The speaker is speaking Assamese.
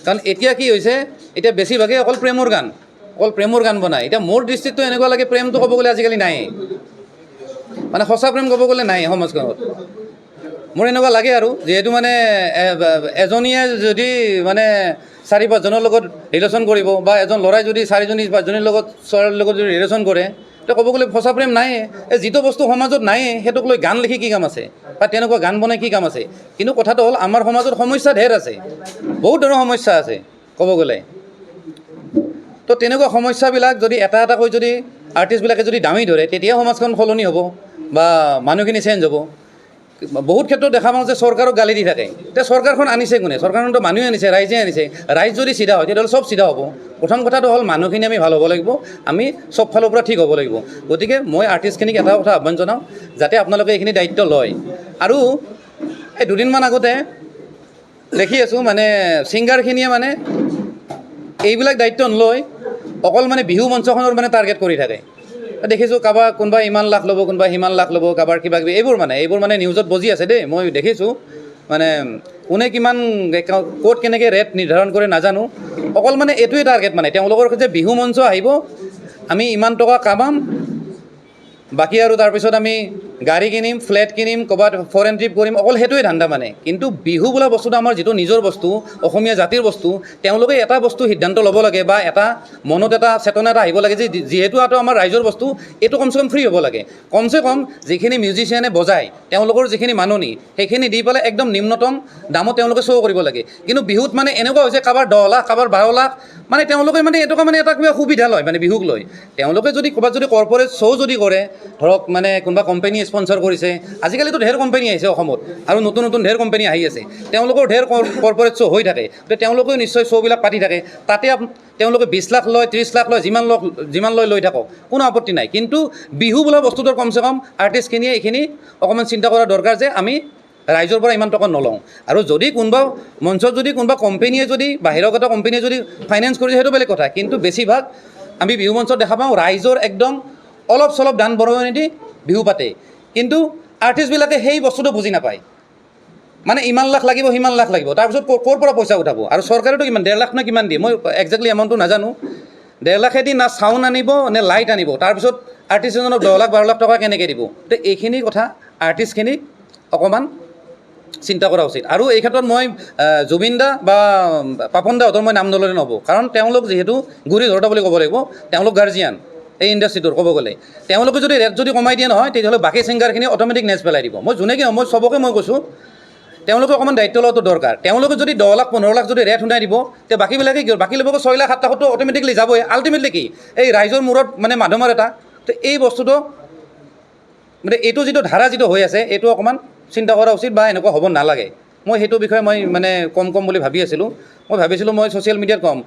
কাৰণ এতিয়া কি হৈছে, এতিয়া বেছিভাগে অকল প্ৰেমৰ গান বনায়। এতিয়া মোৰ দৃষ্টিতটো এনেকুৱা লাগে প্ৰেমটো ক'ব গ'লে আজিকালি নায়েই, মানে সঁচা প্ৰেম ক'ব গ'লে নাই সমাজখনত। মোৰ এনেকুৱা লাগে আৰু যিহেতু মানে এজনীয়ে যদি মানে 4-5জনৰ লগত ৰিলেশ্যন কৰিব, বা এজন ল'ৰাই যদি 4-5জনীৰ লগত ছোৱালীৰ লগত যদি ৰিলেশ্যন কৰে, তো ক'ব গ'লে সঁচা প্ৰেম নায়ে। এই যিটো বস্তু সমাজত নায়ে সেইটোক লৈ গান লিখি কি কাম আছে, বা তেনেকুৱা গান বনাই কি কাম আছে। কিন্তু কথাটো হ'ল আমাৰ সমাজত সমস্যা ঢেৰ আছে, বহুত ধৰণৰ সমস্যা আছে ক'ব গ'লে। তো তেনেকুৱা সমস্যাবিলাক যদি এটা এটাকৈ যদি আৰ্টিষ্টবিলাকে যদি দাঙি ধৰে, তেতিয়া সমাজখন সলনি হ'ব বা মানুহখিনি চেঞ্জ হ'ব। বহুত ক্ষেত্ৰত দেখা পাওঁ যে চৰকাৰক গালি দি থাকে। এতিয়া চৰকাৰখন আনিছে কোনে? চৰকাৰখনতো মানুহে আনিছে, ৰাইজে আনিছে। ৰাইজ যদি চিধা হয় তেতিয়াহ'লে চব চিধা হ'ব। প্ৰথম কথাটো হ'ল মানুহখিনি আমি ভাল হ'ব লাগিব, আমি চব ফালৰ পৰা ঠিক হ'ব লাগিব। গতিকে মই আৰ্টিষ্টখিনিক এটা কথা আহ্বান জনাওঁ, যাতে আপোনালোকে এইখিনি দায়িত্ব লয়। আৰু এই দুদিনমান আগতে দেখি আছোঁ মানে ছিংগাৰখিনিয়ে মানে এইবিলাক দায়িত্ব নলয়, অকল মানে বিহু মঞ্চখনৰ মানে টাৰ্গেট কৰি থাকে। দেখিছোঁ কাৰোবাৰ কোনোবাই ইমান লাখ ল'ব, কোনোবাই সিমান লাখ ল'ব, কাৰোবাৰ কিবা কিবি এইবোৰ মানে নিউজত বজি আছে দেই, মই দেখিছোঁ। মানে কোনে কিমান ক'ত কেনেকৈ ৰেট নিৰ্ধাৰণ কৰে নাজানো, অকল মানে এইটোৱে টাৰ্গেট। মানে তেওঁলোকৰ যে বিহু মঞ্চ আহিব, আমি ইমান টকা কামাম, বাকী আৰু তাৰপিছত আমি গাড়ী কিনিম, ফ্লেট কিনিম, ক'ৰবাত ফৰেন ট্ৰিপ কৰিম, অকল সেইটোৱে ধান্দা মানে। কিন্তু বিহু বোলা বস্তুটো আমাৰ যিটো নিজৰ বস্তু, অসমীয়া জাতিৰ বস্তু, তেওঁলোকে এটা বস্তু সিদ্ধান্ত ল'ব লাগে, বা এটা মনত এটা চেতনা এটা আহিব লাগে যে যিহেতু এইটো আমাৰ ৰাইজৰ বস্তু, এইটো কমচে কম ফ্ৰী হ'ব লাগে। কমচে কম যিখিনি মিউজিচিয়ানে বজায়, তেওঁলোকৰ যিখিনি মাননি, সেইখিনি দি পেলাই একদম নিম্নতম দামত তেওঁলোকে শ্ব' কৰিব লাগে। কিন্তু বিহুত মানে এনেকুৱা হৈছে, কাৰোবাৰ 10 লাখ, কাৰোবাৰ 12 লাখ, মানে তেওঁলোকে মানে এনেকুৱা মানে এটা কিবা সুবিধা লয় মানে বিহুক লৈ। তেওঁলোকে যদি ক'ৰবাত যদি কৰ্পৰেট শ্ব' যদি কৰে, ধৰক মানে কোনোবা কোম্পানীয়ে স্পনচাৰ কৰিছে, আজিকালিতো ঢেৰ কোম্পানী আহিছে অসমত, আৰু নতুন নতুন ঢেৰ কোম্পানী আহি আছে, তেওঁলোকৰ ঢেৰ কৰ্পৰেট শ্ব' হৈ থাকে, তো তেওঁলোকেও নিশ্চয় শ্ব'বিলাক পাতি থাকে। তাতে তেওঁলোকে 20 লাখ লয়, 30 লাখ লয়, যিমান লৈ থাকক, কোনো আপত্তি নাই। কিন্তু বিহু বোলা বস্তুটোৰ কমচে কম আৰ্টিষ্টখিনিয়ে এইখিনি অকণমান চিন্তা কৰা দৰকাৰ যে আমি ৰাইজৰ পৰা ইমান টকা নলওঁ। আৰু যদি কোনোবা মঞ্চত যদি কোনোবা কোম্পেনীয়ে যদি বাহিৰৰ এটা কোম্পেনীয়ে যদি ফাইনেন্স কৰিছে, সেইটো বেলেগ কথা। কিন্তু বেছিভাগ আমি বিহু মঞ্চত দেখা পাওঁ ৰাইজৰ একদম অলপ চলপ দান বৰঙণি দি বিহু পাতে। কিন্তু আৰ্টিষ্টবিলাকে সেই বস্তুটো বুজি নাপায়, মানে ইমান লাখ লাগিব, সিমান লাখ লাগিব, তাৰপিছত ক'ৰ পৰা পইচা উঠাব? আৰু চৰকাৰেতো কিমান 1.5 লাখ নে কিমান দিয়ে, মই একজেক্টলি এমাউণ্টটো নাজানো। 1.5 লাখেদি না চাউণ্ড আনিব নে লাইট আনিব, তাৰপিছত আৰ্টিষ্ট এজনক 10 লাখ 12 লাখ টকা কেনেকৈ দিব? তো এইখিনি কথা আৰ্টিষ্টখিনিক অকণমান চিন্তা কৰা উচিত। আৰু এই ক্ষেত্ৰত মই জুবিন দা বা পাপন দাহঁতৰ মই নাম নল'লে নহ'ব, কাৰণ তেওঁলোক যিহেতু গুৰি ধৰোঁতা বুলি ক'ব লাগিব, তেওঁলোক গাৰ্জিয়ান এই ইণ্ডাষ্ট্ৰিটোৰ ক'ব গ'লে। তেওঁলোকে যদি ৰেট যদি কমাই দিয়ে নহয়, তেতিয়াহ'লে বাকী ছিংগাৰখিনি অট'মেটিক নেচ পেলাই দিব। মই যোনে কি মই চবকে মই কৈছোঁ, তেওঁলোকে অকণমান দায়িত্ব লোৱাটো দৰকাৰ। তেওঁলোকে যদি 10 লাখ 15 লাখ যদি ৰেট শুনাই দিব, তে বাকীবিলাকে কি, বাকী ল'ব 6 লাখ 7 লাখতো অট'মেটিকলি যাবই। আল্টিমেটলি কি, এই ৰাইজৰ মূৰত মানে মাধমাৰ এটা। তো এই বস্তুটো মানে এইটো যিটো ধাৰা যিটো হৈ আছে, এইটো অকণমান চিন্তা কৰা উচিত, বা এনেকুৱা হ'ব নালাগে। মই সেইটো বিষয়ে মই মানে কম বুলি ভাবি আছিলোঁ। মই ভাবিছিলোঁ মই ছ'চিয়েল মিডিয়াত ক'ম,